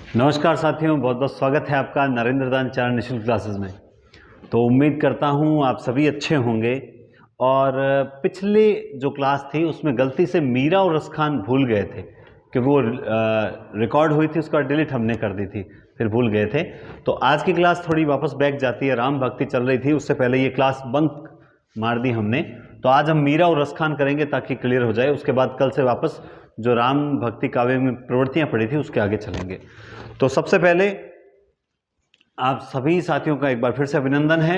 नमस्कार साथियों, बहुत बहुत स्वागत है आपका नरेंद्र दान चार निःशुल्क क्लासेस में। तो उम्मीद करता हूँ आप सभी अच्छे होंगे। और पिछले जो क्लास थी उसमें गलती से मीरा और रसखान भूल गए थे, क्योंकि वो रिकॉर्ड हुई थी, उसका डिलीट हमने कर दी थी, फिर भूल गए थे। तो आज की क्लास थोड़ी वापस बैक जाती है। राम भक्ति चल रही थी, उससे पहले ये क्लास बंक मार दी हमने। तो आज हम मीरा और रसखान करेंगे ताकि क्लियर हो जाए। उसके बाद कल से वापस जो राम भक्ति काव्य में प्रवृत्तियाँ पड़ी थी उसके आगे चलेंगे। तो सबसे पहले आप सभी साथियों का एक बार फिर से अभिनंदन है।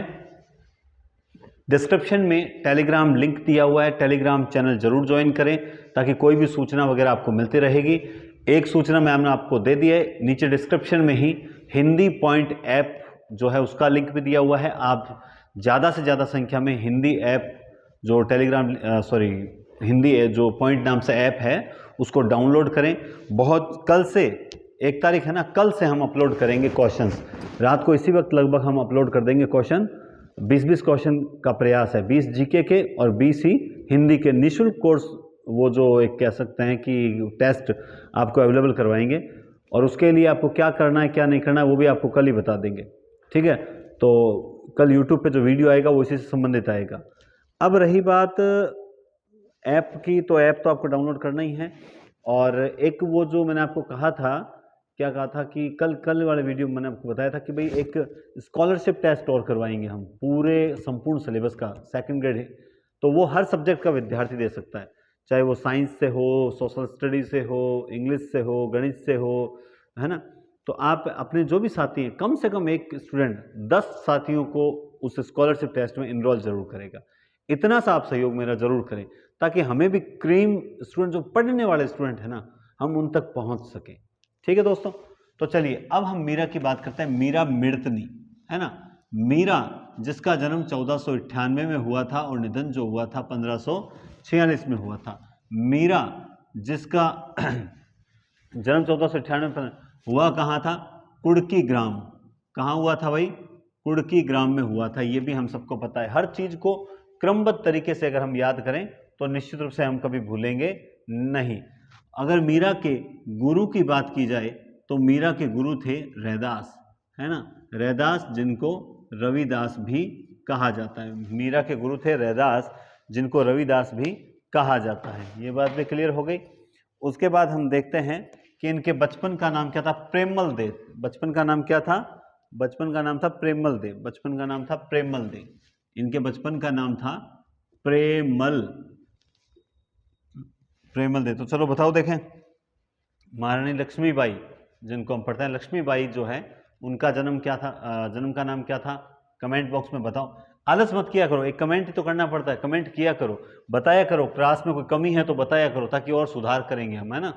डिस्क्रिप्शन में टेलीग्राम लिंक दिया हुआ है, टेलीग्राम चैनल जरूर ज्वाइन करें ताकि कोई भी सूचना वगैरह आपको मिलती रहेगी। एक सूचना मैंने आपको दे दी है, नीचे डिस्क्रिप्शन में ही हिंदी पॉइंट ऐप जो है उसका लिंक भी दिया हुआ है। आप ज़्यादा से ज़्यादा संख्या में हिंदी ऐप जो टेलीग्राम हिंदी जो पॉइंट नाम से ऐप है उसको डाउनलोड करें। बहुत कल से 1 तारीख है ना, कल से हम अपलोड करेंगे क्वेश्चंस। रात को इसी वक्त लगभग हम अपलोड कर देंगे क्वेश्चन। 20-20 क्वेश्चन का प्रयास है, 20 जीके के और 20 ही हिंदी के निःशुल्क कोर्स। वो जो एक कह सकते हैं कि टेस्ट आपको अवेलेबल करवाएंगे, और उसके लिए आपको क्या करना है क्या नहीं करना है वो भी आपको कल ही बता देंगे। ठीक है, तो कल यूट्यूब पे जो वीडियो आएगा वो इसी से संबंधित आएगा। अब रही बात ऐप की, तो ऐप तो आपको डाउनलोड करना ही है। और एक वो जो मैंने आपको कहा था, क्या कहा था कि कल वाले वीडियो में मैंने आपको बताया था कि भाई एक स्कॉलरशिप टेस्ट और करवाएंगे हम पूरे संपूर्ण सिलेबस का, सेकंड ग्रेड है। तो वो हर सब्जेक्ट का विद्यार्थी दे सकता है, चाहे वो साइंस से हो, सोशल स्टडी से हो, इंग्लिश से हो, गणित से हो, है ना। तो आप अपने जो भी साथी हैं, कम से कम एक स्टूडेंट 10 साथियों को उस स्कॉलरशिप टेस्ट में इनरोल जरूर करेगा। इतना सा आप सहयोग मेरा जरूर करें ताकि हमें भी क्रीम स्टूडेंट, जो पढ़ने वाले स्टूडेंट है ना, हम उन तक पहुंच सकें। ठीक है दोस्तों, तो चलिए अब हम मीरा की बात करते हैं। मीरा मिर्तनी है ना। मीरा जिसका जन्म 1498 में हुआ था और निधन जो हुआ था 1546 में हुआ था। मीरा जिसका जन्म 1498 में हुआ कहाँ था? कुड़की ग्राम। कहाँ हुआ था भाई? कुड़की ग्राम में हुआ था। ये भी हम सबको पता है। हर चीज को क्रमबद्ध तरीके से अगर हम याद करें तो निश्चित रूप से हम कभी भूलेंगे नहीं। अगर मीरा के गुरु की बात की जाए तो मीरा के गुरु थे रैदास, है ना। रैदास जिनको रविदास भी कहा जाता है। मीरा के गुरु थे रैदास जिनको रविदास भी कहा जाता है। ये बात भी क्लियर हो गई। उसके बाद हम देखते हैं कि इनके बचपन का नाम क्या था? प्रेमल देव। बचपन का नाम क्या था? बचपन का नाम था प्रेमल देव। बचपन का नाम था प्रेमल देव। इनके बचपन का नाम था प्रेमल देव। तो चलो बताओ, देखें। महारानी लक्ष्मीबाई, जिनको हम पढ़ते हैं लक्ष्मीबाई जो है, उनका जन्म क्या था? जन्म का नाम क्या था? कमेंट बॉक्स में बताओ। आलस मत किया करो, एक कमेंट ही तो करना पड़ता है। कमेंट किया करो, बताया करो। क्लास में कोई कमी है तो बताया करो ताकि और सुधार करेंगे हम, है ना।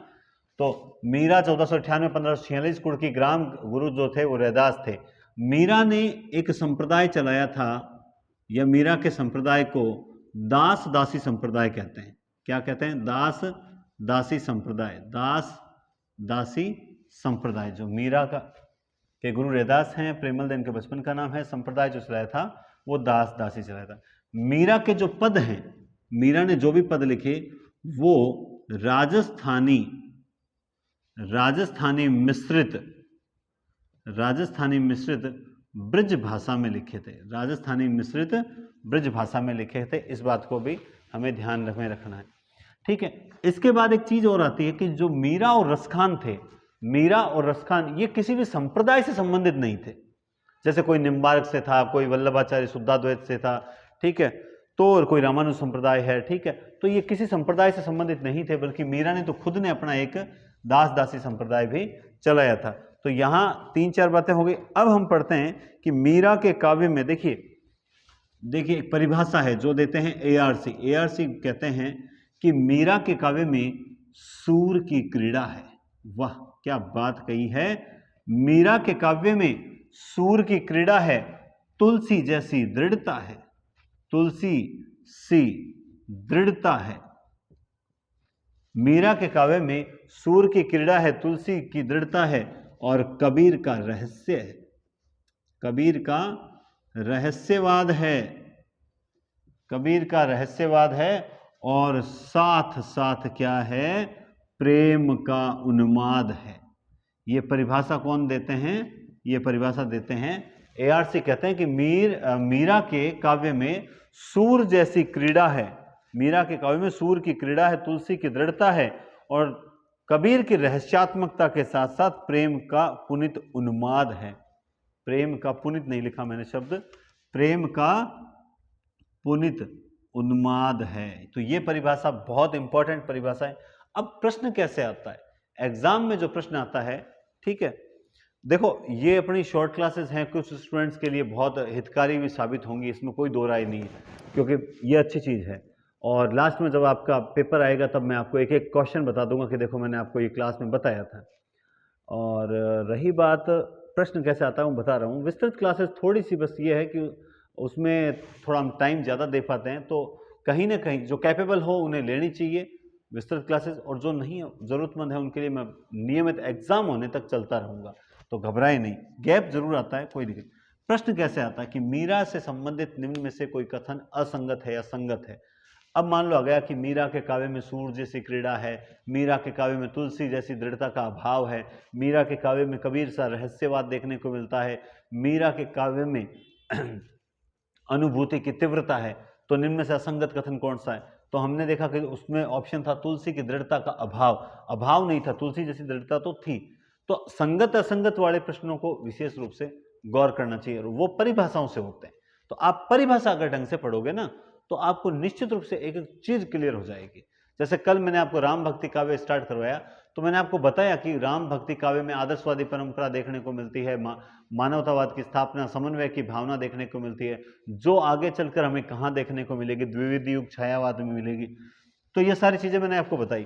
तो मीरा 1498 1546 कुड़की ग्राम, गुरु जो थे वो रैदास थे। मीरा ने एक संप्रदाय चलाया था, या मीरा के संप्रदाय को दास दासी संप्रदाय कहते हैं। क्या कहते हैं? दास दासी संप्रदाय। दास दासी संप्रदाय जो मीरा के गुरु रैदास हैं, प्रेमल देव के बचपन का नाम है, संप्रदाय जो चलाया था वो दास दासी चलाया था। मीरा के जो पद हैं, मीरा ने जो भी पद लिखे वो राजस्थानी मिश्रित ब्रज भाषा में लिखे थे। राजस्थानी मिश्रित ब्रज भाषा में लिखे थे। इस बात को भी हमें ध्यान में रखना है। ठीक है, इसके बाद एक चीज और आती है कि जो मीरा और रसखान थे, मीरा और रसखान ये किसी भी संप्रदाय से संबंधित नहीं थे। जैसे कोई निम्बार्क से था, कोई वल्लभाचार्य शुद्धाद्वैत से था, ठीक है, तो कोई रामानुज संप्रदाय है, ठीक है। तो ये किसी संप्रदाय से संबंधित नहीं थे, बल्कि मीरा ने तो खुद ने अपना एक दास दासी संप्रदाय भी चलाया था। तो यहां 3-4 बातें हो गई। अब हम पढ़ते हैं कि मीरा के काव्य में देखिए एक परिभाषा है जो देते हैं ARC कहते हैं कि मीरा के काव्य में सूर की क्रीड़ा है। वाह, क्या बात कही है। मीरा के काव्य में सूर की क्रीड़ा है, तुलसी जैसी दृढ़ता है। तुलसी सी दृढ़ता है। मीरा के काव्य में सूर की क्रीड़ा है, तुलसी की दृढ़ता है, और कबीर का रहस्य है। कबीर का रहस्यवाद है। कबीर का रहस्यवाद है, और साथ साथ क्या है? प्रेम का उन्माद है। ये परिभाषा कौन देते हैं? ये परिभाषा देते हैं ARC। कहते हैं कि मीरा के काव्य में सूर जैसी क्रीड़ा है, मीरा के काव्य में सूर की क्रीड़ा है, तुलसी की दृढ़ता है और कबीर की रहस्यात्मकता के साथ साथ प्रेम का पुनित उन्माद है। प्रेम का पुनित नहीं लिखा मैंने शब्द, प्रेम का पुनित उन्माद है। तो ये परिभाषा बहुत इंपॉर्टेंट परिभाषा है। अब प्रश्न कैसे आता है एग्जाम में? जो प्रश्न आता है, ठीक है, देखो ये अपनी शॉर्ट क्लासेस हैं, कुछ स्टूडेंट्स के लिए बहुत हितकारी भी साबित होंगी, इसमें कोई दो राय नहीं है, क्योंकि ये अच्छी चीज़ है। और लास्ट में जब आपका पेपर आएगा तब मैं आपको एक एक क्वेश्चन बता दूंगा कि देखो मैंने आपको ये क्लास में बताया था। और रही बात प्रश्न कैसे आता है वो बता रहा हूँ। विस्तृत क्लासेस थोड़ी सी बस ये है कि उसमें थोड़ा हम टाइम ज़्यादा दे पाते हैं, तो कहीं ना कहीं जो कैपेबल हो उन्हें लेनी चाहिए विस्तृत क्लासेस, और जो नहीं ज़रूरतमंद है उनके लिए मैं नियमित एग्जाम होने तक चलता रहूँगा। तो घबराए नहीं, गैप जरूर आता है, कोई नहीं। प्रश्न कैसे आता है कि मीरा से संबंधित निम्न में से कोई कथन असंगत है या संगत है। अब मान लो आ गया कि मीरा के काव्य में सूर जैसी क्रीड़ा है, मीरा के काव्य में तुलसी जैसी दृढ़ता का अभाव है, मीरा के काव्य में कबीर सा रहस्यवाद देखने को मिलता है, मीरा के काव्य में अनुभूति की तीव्रता है, तो निम्न में से असंगत कथन कौन सा है? तो हमने देखा कि उसमें ऑप्शन था तुलसी की दृढ़ता का अभाव। अभाव नहीं था, तुलसी जैसी दृढ़ता तो थी। तो संगत असंगत वाले प्रश्नों को विशेष रूप से गौर करना चाहिए, और वो परिभाषाओं से होते हैं। तो आप परिभाषा अगर ढंग से पढ़ोगे ना तो आपको निश्चित रूप से एक एक चीज क्लियर हो जाएगी। जैसे कल मैंने आपको राम भक्ति काव्य स्टार्ट करवाया, तो मैंने आपको बताया कि राम भक्ति काव्य में आदर्शवादी परंपरा देखने को मिलती है, मानवतावाद की स्थापना, समन्वय की भावना देखने को मिलती है, जो आगे चलकर हमें कहाँ देखने को मिलेगी, द्विविध युग छायावाद में मिलेगी। तो ये सारी चीजें मैंने आपको बताई।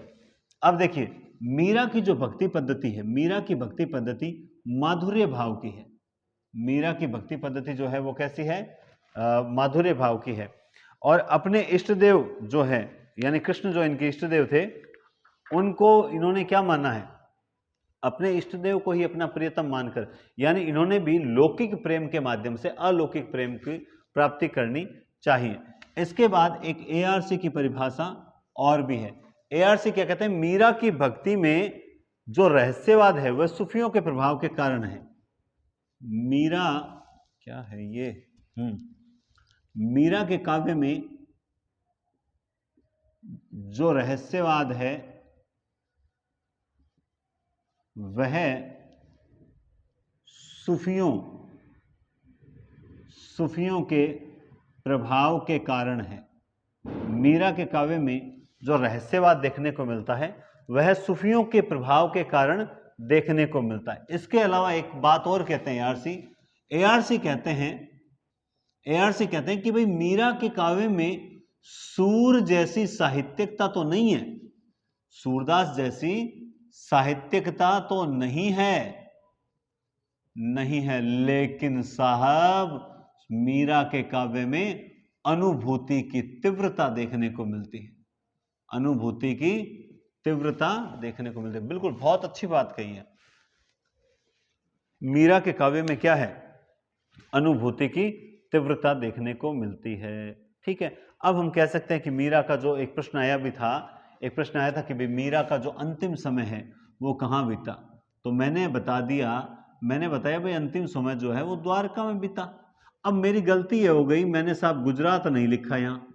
अब देखिए मीरा की जो भक्ति पद्धति है, मीरा की भक्ति पद्धति माधुर्य भाव की है। मीरा की भक्ति पद्धति जो है वो कैसी है? माधुर्य भाव की है। और अपने इष्ट देव जो है, यानी कृष्ण जो इनके इष्ट देव थे, उनको इन्होंने क्या माना है? अपने इष्ट देव को ही अपना प्रियतम मानकर, यानी इन्होंने भी लौकिक प्रेम के माध्यम से अलौकिक प्रेम की प्राप्ति करनी चाहिए। इसके बाद एक ARC की परिभाषा और भी है। ARC क्या कहते हैं? मीरा की भक्ति में जो रहस्यवाद है वह सूफियों के प्रभाव के कारण है। मीरा क्या है ये? मीरा के काव्य में जो रहस्यवाद है वह सूफियों के प्रभाव के कारण है। मीरा के काव्य में जो रहस्यवाद देखने को मिलता है वह सूफियों के प्रभाव के कारण देखने को मिलता है। इसके अलावा एक बात और कहते हैं ARC कहते हैं कि भाई मीरा के काव्य में सूर जैसी साहित्यिकता तो नहीं है, सूरदास जैसी साहित्यिकता तो नहीं है, लेकिन साहब मीरा के काव्य में अनुभूति की तीव्रता देखने को मिलती है, अनुभूति की तीव्रता देखने को मिलती है। बिल्कुल बहुत अच्छी बात कही है। मीरा के काव्य में क्या है? अनुभूति की तीव्रता देखने को मिलती है। ठीक है, अब हम कह सकते हैं कि मीरा का जो एक प्रश्न आया था कि भाई मीरा का जो अंतिम समय है वो कहाँ बीता, तो मैंने बताया भाई अंतिम समय जो है वो द्वारका में बीता। अब मेरी गलती ये हो गई, मैंने साहब गुजरात नहीं लिखा, यहाँ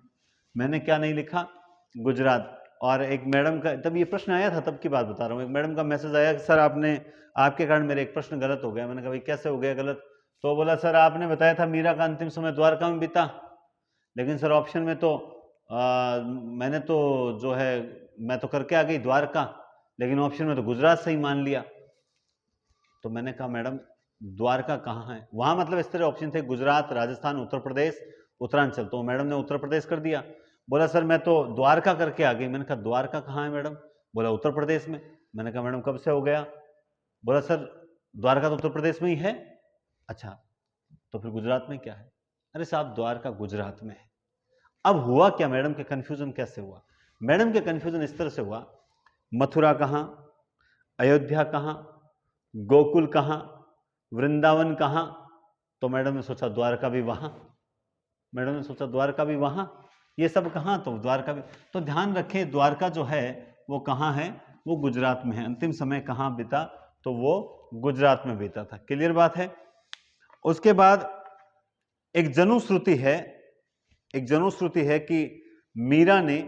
मैंने क्या नहीं लिखा? गुजरात। और एक मैडम का, तब ये प्रश्न आया था तब की बात बता रहा हूँ, एक मैडम का मैसेज आया कि सर आपके कारण मेरे एक प्रश्न गलत हो गया। मैंने कहा भाई कैसे हो गया गलत? तो बोला सर आपने बताया था मीरा का अंतिम समय द्वारका में बीता, लेकिन सर ऑप्शन में तो मैंने तो जो है मैं तो करके आ गई द्वारका, लेकिन ऑप्शन में तो गुजरात सही मान लिया। तो मैंने कहा मैडम द्वारका कहाँ है? वहां मतलब इस तरह ऑप्शन थे गुजरात, राजस्थान, उत्तर प्रदेश, उत्तरांचल। तो मैडम ने उत्तर प्रदेश कर दिया। बोला सर मैं तो द्वारका करके आ गई। मैंने कहा द्वारका कहाँ है मैडम? बोला उत्तर प्रदेश में। मैंने कहा मैडम कब से हो गया? बोला सर द्वारका तो उत्तर प्रदेश में ही है। अच्छा तो फिर गुजरात में क्या है? अरे साहब द्वारका गुजरात में है। अब हुआ क्या? मैडम के कंफ्यूजन कैसे हुआ? मैडम के कंफ्यूजन इस तरह से हुआ, मथुरा कहाँ, अयोध्या कहाँ, गोकुल कहाँ, वृंदावन कहाँ? तो मैडम ने सोचा द्वारका भी वहां, ये सब कहाँ? तो द्वारका भी। तो ध्यान रखें द्वारका जो है वो कहाँ है? वो गुजरात में है। अंतिम समय कहाँ बीता? तो वो गुजरात में बीता था। क्लियर बात है। उसके बाद एक जनुश्रुति है कि मीरा ने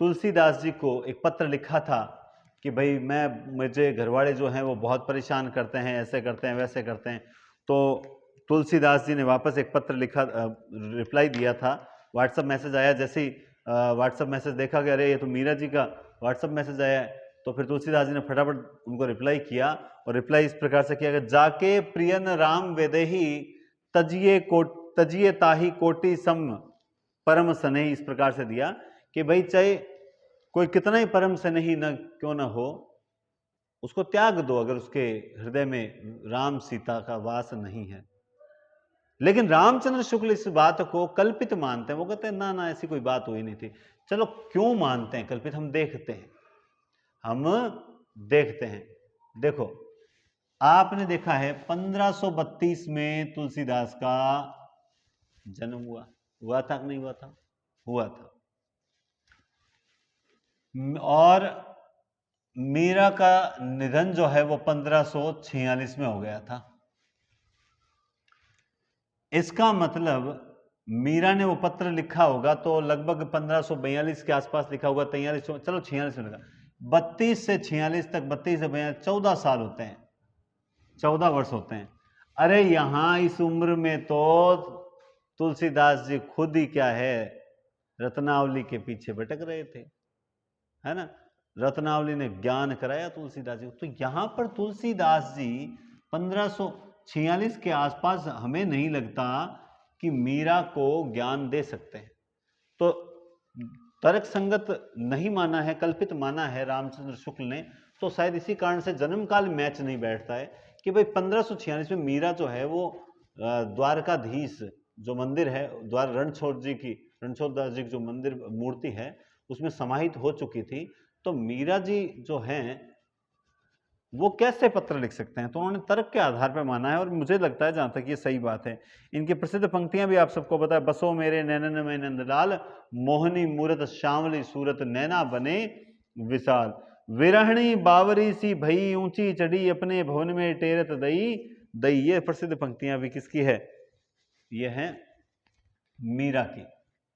तुलसीदास जी को एक पत्र लिखा था कि भाई मुझे घरवाले जो हैं वो बहुत परेशान करते हैं, ऐसे करते हैं, वैसे करते हैं। तो तुलसीदास जी ने वापस एक पत्र लिखा, रिप्लाई दिया था। व्हाट्सएप मैसेज आया, जैसे ही व्हाट्सएप मैसेज देखा कि अरे ये तो मीरा जी का व्हाट्सएप मैसेज आया है, तो फिर तुलसीदास जी ने फटाफट उनको रिप्लाई किया, और रिप्लाई इस प्रकार से किया कि जाके प्रियन राम वेदेही तजिए ताही कोटि सम परम स्नेही, इस प्रकार से दिया कि भाई चाहे कोई कितना ही परम स्नेही न क्यों न हो, उसको त्याग दो अगर उसके हृदय में राम सीता का वास नहीं है। लेकिन रामचंद्र शुक्ल इस बात को कल्पित मानते हैं। वो कहते हैं ना ना, ऐसी कोई बात हुई नहीं थी। चलो क्यों मानते हैं कल्पित, हम देखते हैं। देखो, आपने देखा है 1532 में तुलसीदास का जन्म हुआ था कि नहीं हुआ था? हुआ था। और मीरा का निधन जो है वो 1546 में हो गया था। इसका मतलब मीरा ने वो पत्र लिखा होगा तो लगभग 1542 के आसपास लिखा होगा, 43, चलो 46 में लिखा, 32 से 46 तक, 32 से 42, 14 साल होते हैं, 14 वर्ष होते हैं। अरे यहां इस उम्र में तो तुलसीदास जी खुद ही क्या है, रत्नावली के पीछे भटक रहे थे, है ना। रत्नावली ने ज्ञान कराया तुलसीदास जी को। तो यहां पर तुलसीदास जी 1546 के आसपास हमें नहीं लगता कि मीरा को ज्ञान दे सकते हैं। तो तर्क संगत नहीं माना है, कल्पित माना है रामचंद्र शुक्ल ने। तो शायद इसी कारण से जन्म काल मैच नहीं बैठता है कि भाई 1546 में मीरा जो है वो द्वारकाधीश जो मंदिर है, रणछोड़ दास जी की जो मंदिर मूर्ति है उसमें समाहित हो चुकी थी। तो मीरा जी जो हैं वो कैसे पत्र लिख सकते हैं? तो उन्होंने तर्क के आधार पर माना है, और मुझे लगता है जहां तक ये सही बात है। इनकी प्रसिद्ध पंक्तियां भी आप सबको पता है, बसो मेरे नैनन में नंदलाल, मोहनी मूरत श्यामली सूरत, नैना बने विशाल, विरहणी बावरी सी भई ऊंची चढ़ी, अपने भवन में टेरत दई। ये प्रसिद्ध पंक्तियां भी किसकी है? ये है मीरा की।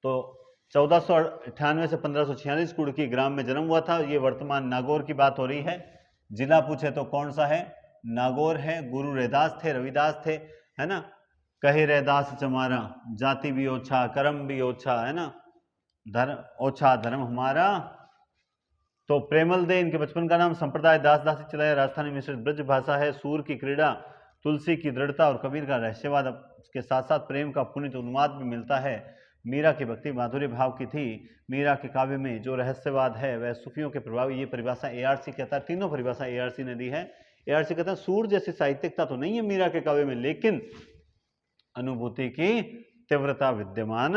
तो 1498 से 1546 कुड़की ग्राम में जन्म हुआ था। ये वर्तमान नागौर की बात हो रही है। जिला पूछे तो कौन सा है? नागौर है। गुरु रैदास थे, रविदास थे, है ना। कहे रैदास चमारा, जाति भी ओछा कर्म भी ओछा, है ना, धर्म ओछा धर्म हमारा। तो प्रेमल दे इनके बचपन का नाम, संप्रदाय दास दासी चलाया, राजस्थानी मिश्रित ब्रज भाषा है, सूर की क्रीड़ा, तुलसी की दृढ़ता और कबीर का रहस्यवाद के साथ साथ प्रेम का पुनित उन्माद भी मिलता है। मीरा की भक्ति माधुर्य भाव की थी। मीरा के काव्य में जो रहस्यवाद है वह सूफियों के प्रभाव, ये परिभाषा एआरसी कहता है, तीनों परिभाषा एआरसी ने दी है। एआरसी कहता है सूर जैसी साहित्यिकता तो नहीं है मीरा के काव्य में, लेकिन अनुभूति की तीव्रता विद्यमान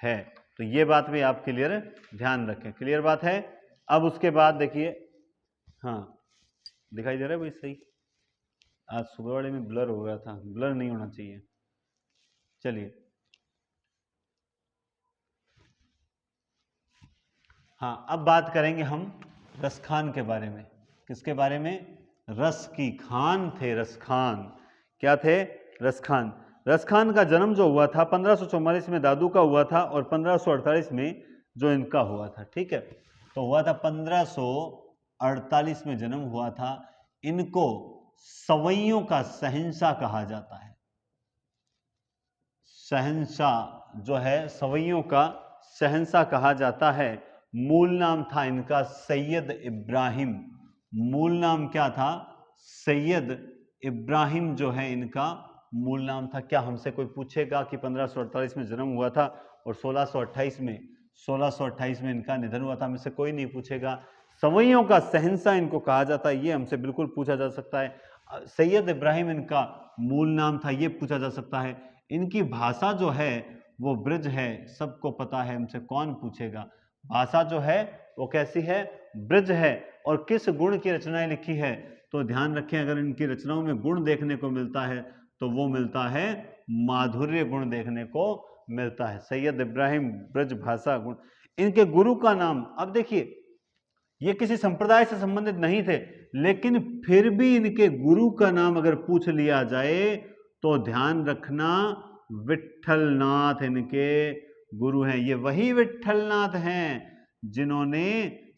है। तो ये बात भी आप क्लियर ध्यान रखें। क्लियर बात है। अब उसके बाद देखिए, हाँ दिखाई दे रहा है भाई सही? आज सुबह वाले में ब्लर हो गया था, ब्लर नहीं होना चाहिए। चलिए, हाँ अब बात करेंगे हम रसखान के बारे में। किसके बारे में? रस की खान थे रसखान। क्या थे? रसखान। रसखान का जन्म जो हुआ था 1544 में दादू का हुआ था, और 1548 में जो इनका हुआ था। ठीक है, तो हुआ था 1548 में जन्म हुआ था। इनको सवैयों का शहंशाह कहा जाता है। शहंशाह जो है, सवैयों का शहंशाह कहा जाता है। मूल नाम था इनका सैयद इब्राहिम। मूल नाम क्या था? सैयद इब्राहिम जो है इनका मूल नाम था। क्या हमसे कोई पूछेगा कि 1548 में जन्म हुआ था और 1628 में इनका निधन हुआ था? हमसे कोई नहीं पूछेगा। सवैयों का शहंशाह इनको कहा जाता है, ये हमसे बिल्कुल पूछा जा सकता है। सैयद इब्राहिम इनका मूल नाम था, ये पूछा जा सकता है। इनकी भाषा जो है वो ब्रज है, सबको पता है, हमसे कौन पूछेगा। भाषा जो है वो कैसी है? ब्रज है। और किस गुण की रचनाएं लिखी है? तो ध्यान रखें, अगर इनकी रचनाओं में गुण देखने को मिलता है तो वो मिलता है माधुर्य गुण देखने को मिलता है। सैयद इब्राहिम ब्रज भाषा गुण। इनके गुरु का नाम, अब देखिए ये किसी संप्रदाय से संबंधित नहीं थे, लेकिन फिर भी इनके गुरु का नाम अगर पूछ लिया जाए तो ध्यान रखना विट्ठलनाथ इनके गुरु हैं। ये वही विट्ठलनाथ हैं जिन्होंने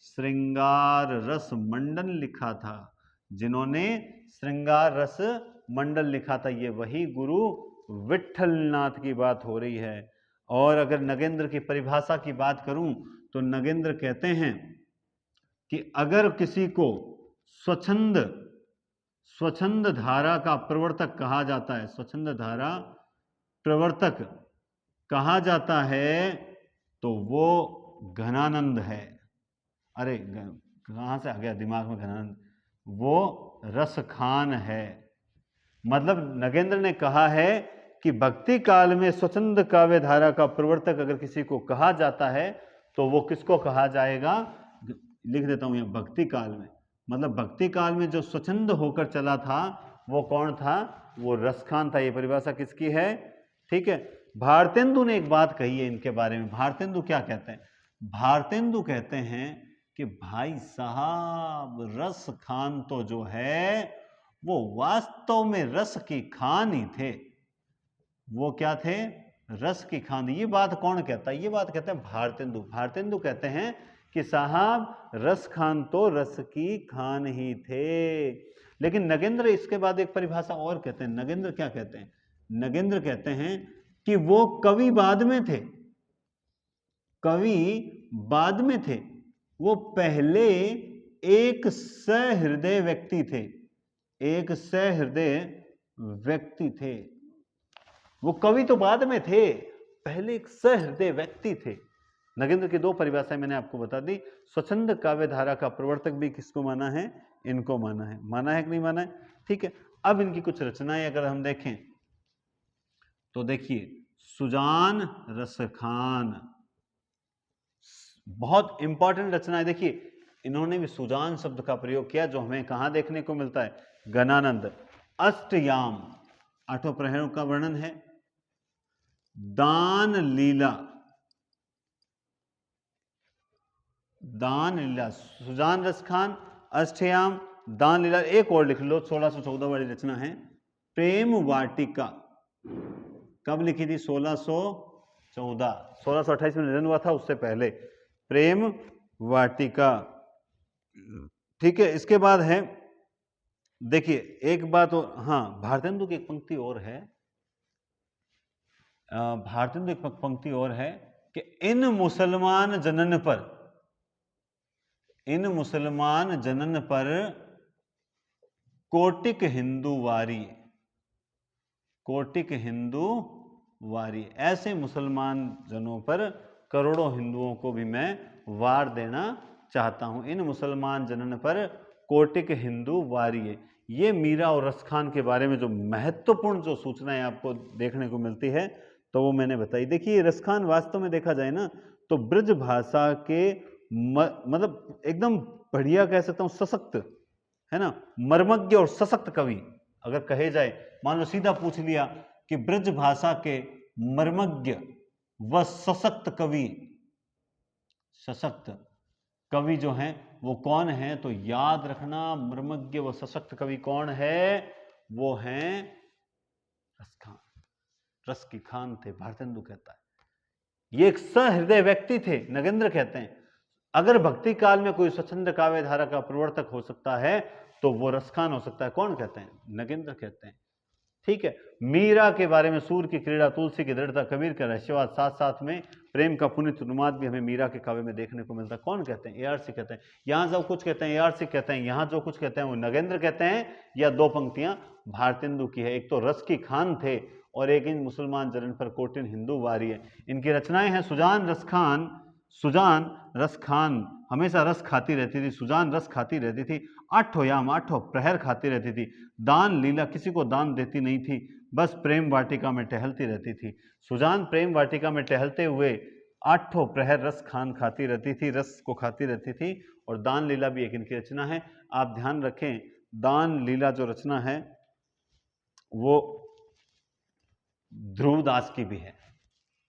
श्रृंगार रस मंडल लिखा था, जिन्होंने श्रृंगार रस मंडल लिखा था। ये वही गुरु विट्ठलनाथ की बात हो रही है। और अगर नगेंद्र की परिभाषा की बात करूं तो नगेंद्र कहते हैं कि अगर किसी को स्वच्छंद धारा का प्रवर्तक कहा जाता है, स्वच्छंद धारा प्रवर्तक कहा जाता है तो वो घनानंद है। अरे कहां से आ गया दिमाग में घनानंद, वो रसखान है। मतलब नगेंद्र ने कहा है कि भक्ति काल में स्वच्छंद काव्य धारा का प्रवर्तक अगर किसी को कहा जाता है तो वो किसको कहा जाएगा, लिख देता हूं यहां, भक्ति काल में। मतलब भक्ति काल में जो स्वच्छंद होकर चला था वो कौन था, वो रसखान था। ये परिभाषा किसकी है, ठीक है। भारतेंदु ने एक बात कही है इनके बारे में। भारतेंदु क्या कहते हैं, भारतेंदु कहते हैं कि भाई साहब रस खान तो जो है वो वास्तव में रस की खान ही थे। वो क्या थे, रस की खान। ये बात कौन कहता है, ये बात कहते हैं भारतेंदु। भारतेंदु कहते हैं कि साहब रस खान तो रस की खान ही थे। लेकिन नगेंद्र इसके बाद एक परिभाषा और कहते हैं। नगेंद्र क्या कहते हैं, नगेंद्र कहते हैं कि वो कवि बाद में थे, कवि बाद में थे, वो पहले एक सहृदय व्यक्ति थे, एक सहृदय व्यक्ति थे। वो कवि तो बाद में थे, पहले एक सहृदय व्यक्ति थे। नगेंद्र की दो परिभाषाएं मैंने आपको बता दी। स्वच्छंद काव्य धारा का प्रवर्तक भी किसको माना है, इनको माना है। माना है कि नहीं माना है, ठीक है। अब इनकी कुछ रचनाएं अगर हम देखें तो देखिए, सुजान रसखान बहुत इंपॉर्टेंट रचना है। देखिए इन्होंने भी सुजान शब्द का प्रयोग किया, जो हमें कहां देखने को मिलता है, गणानंद। अष्टयाम, आठों प्रहरों का वर्णन है। दान लीला, दान लीला, सुजान रसखान, अष्टयाम, दान लीला। एक और लिख लो, 1614 वाली रचना है प्रेम वाटिका। कब लिखी थी, 1614, 1628 में निधन हुआ था, उससे पहले प्रेम वाटिका, ठीक है। इसके बाद है, देखिए एक बात और, हाँ भारतेंदु की एक पंक्ति और है, भारतेंदु एक पंक्ति और है कि इन मुसलमान जनन पर, इन मुसलमान जनन पर कोटिक हिंदू वारी, कोटिक हिंदू वारी। ऐसे मुसलमान जनों पर करोड़ों हिंदुओं को भी मैं वार देना चाहता हूं। इन मुसलमान जनन पर कोटिक हिंदू वारी है। ये मीरा और रसखान के बारे में जो महत्वपूर्ण जो सूचनाएं आपको देखने को मिलती है तो वो मैंने बताई। देखिए रसखान वास्तव में देखा जाए ना तो ब्रज भाषा के मतलब एकदम बढ़िया कह सकता हूं, सशक्त है ना, मर्मज्ञ और सशक्त कवि अगर कहे जाए। मान लो सीधा पूछ लिया कि ब्रज भाषा के मर्मज्ञ व सशक्त कवि, सशक्त कवि जो हैं वो कौन है, तो याद रखना मर्मज्ञ व सशक्त कवि कौन है, वो हैं रसखान। रस की खान थे, भारतेंदु कहता है। ये एक सहृदय व्यक्ति थे, नगेंद्र कहते हैं। अगर भक्ति काल में कोई स्वच्छंद काव्य धारा का प्रवर्तक हो सकता है तो वो रसखान हो सकता है। कौन कहते हैं, नगेंद्र कहते हैं, ठीक है। मीरा के बारे में सूर की क्रीड़ा, तुलसी की दृढ़ता, कबीर का रहस्यवाद, साथ साथ में प्रेम का पुनित उन्माद भी हमें मीरा के काव्य में देखने को मिलता है। कौन कहते हैं, ARC कहते हैं। यहां जो कुछ कहते हैं ARC कहते हैं, यहां जो कुछ कहते हैं वो नगेंद्र कहते हैं। या दो पंक्तियां भारतेंदु की है, एक तो रस की खान थे और एक इन मुसलमान जनन पर कोटिन हिंदू वारी है। इनकी रचनाएं हैं सुजान रसखान, सुजान रसखान हमेशा रस खाती रहती थी, सुजान रस खाती रहती थी, आठों याम, आठों प्रहर खाती रहती थी, दान लीला किसी को दान देती नहीं थी, बस प्रेम वाटिका में टहलती रहती थी। सुजान प्रेम वाटिका में टहलते हुए आठों प्रहर रस खान खाती रहती थी, रस को खाती रहती थी। और दान लीला भी एक इनकी रचना है। आप ध्यान रखें, दान लीला जो रचना है वो ध्रुवदास की भी है।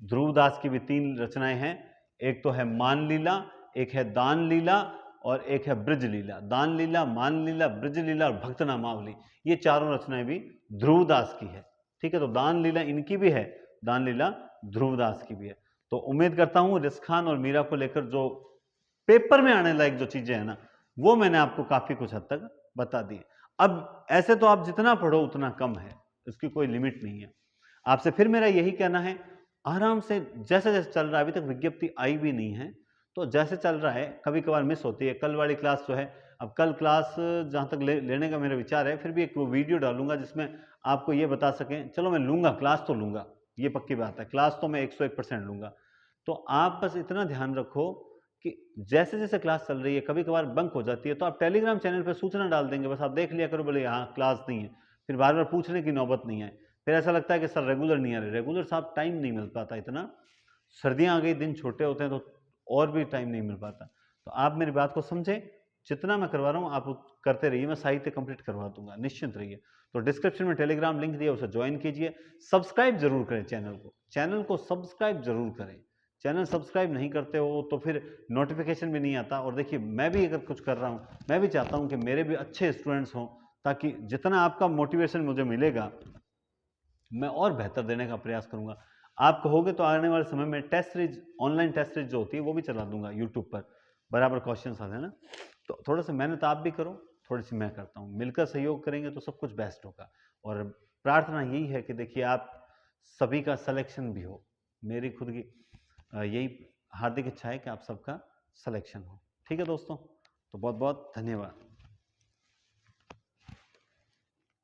ध्रुवदास की भी 3 रचनाएं हैं, एक तो है मान लीला, एक है दान लीला और एक है ब्रज लीला। दान लीला, मान लीला, ब्रज लीला और भक्त नामावली, ये चारों रचनाएं भी ध्रुवदास की है। ठीक है, तो दान लीला इनकी भी है, दान लीला ध्रुवदास की भी है। तो उम्मीद करता हूं रिस्खान और मीरा को लेकर जो पेपर में आने लायक जो चीजें हैं ना, वो मैंने आपको काफी कुछ हद तक बता दी। अब ऐसे तो आप जितना पढ़ो उतना कम है, इसकी कोई लिमिट नहीं है। आपसे फिर मेरा यही कहना है, आराम से जैसे जैसे चल रहा है, अभी तक विज्ञप्ति आई भी नहीं है, तो जैसे चल रहा है, कभी कभार मिस होती है। कल वाली क्लास जो है, अब कल क्लास जहाँ तक लेने का मेरा विचार है, फिर भी एक वो वीडियो डालूंगा जिसमें आपको ये बता सकें, चलो मैं लूंगा, क्लास तो लूंगा, ये पक्की बात है, क्लास तो मैं 101% लूंगा। तो आप बस इतना ध्यान रखो कि जैसे जैसे क्लास चल रही है, कभी कभार बंक हो जाती है, तो आप टेलीग्राम चैनल पर सूचना डाल देंगे, बस आप देख लिया करो, बोले हाँ क्लास नहीं है, फिर बार बार पूछने की नौबत नहीं आए। फिर ऐसा लगता है कि सर रेगुलर नहीं आ रहे, रेगुलर साहब टाइम नहीं मिल पाता इतना, सर्दियां आ गई, दिन छोटे होते हैं, तो और भी टाइम नहीं मिल पाता। तो आप मेरी बात को समझें, जितना मैं करवा रहा हूँ आप करते रहिए, मैं साहित्य कंप्लीट करवा दूंगा, निश्चिंत रहिए। तो डिस्क्रिप्शन में टेलीग्राम लिंक दिया, उसे ज्वाइन कीजिए। सब्सक्राइब जरूर करें चैनल को सब्सक्राइब जरूर करें। चैनल सब्सक्राइब नहीं करते हो तो फिर नोटिफिकेशन भी नहीं आता। और देखिए, मैं भी अगर कुछ कर रहा हूँ, मैं भी चाहता हूँ कि मेरे भी अच्छे स्टूडेंट्स हों, ताकि जितना आपका मोटिवेशन मुझे मिलेगा, मैं और बेहतर देने का प्रयास करूंगा। आप कहोगे तो आने वाले समय में test series, online test series जो होती है, वो भी चला दूंगा यूट्यूब पर, बराबर क्वेश्चन आते हैं ना। तो थोड़ा सा मेहनत आप भी करो, थोड़ी सी मैं करता हूँ, मिलकर सहयोग करेंगे तो सब कुछ बेस्ट होगा। और प्रार्थना यही है कि देखिए, आप सभी का सिलेक्शन भी हो, मेरी खुद की यही हार्दिक इच्छा है कि आप सबका सिलेक्शन हो। ठीक है दोस्तों, तो बहुत बहुत धन्यवाद।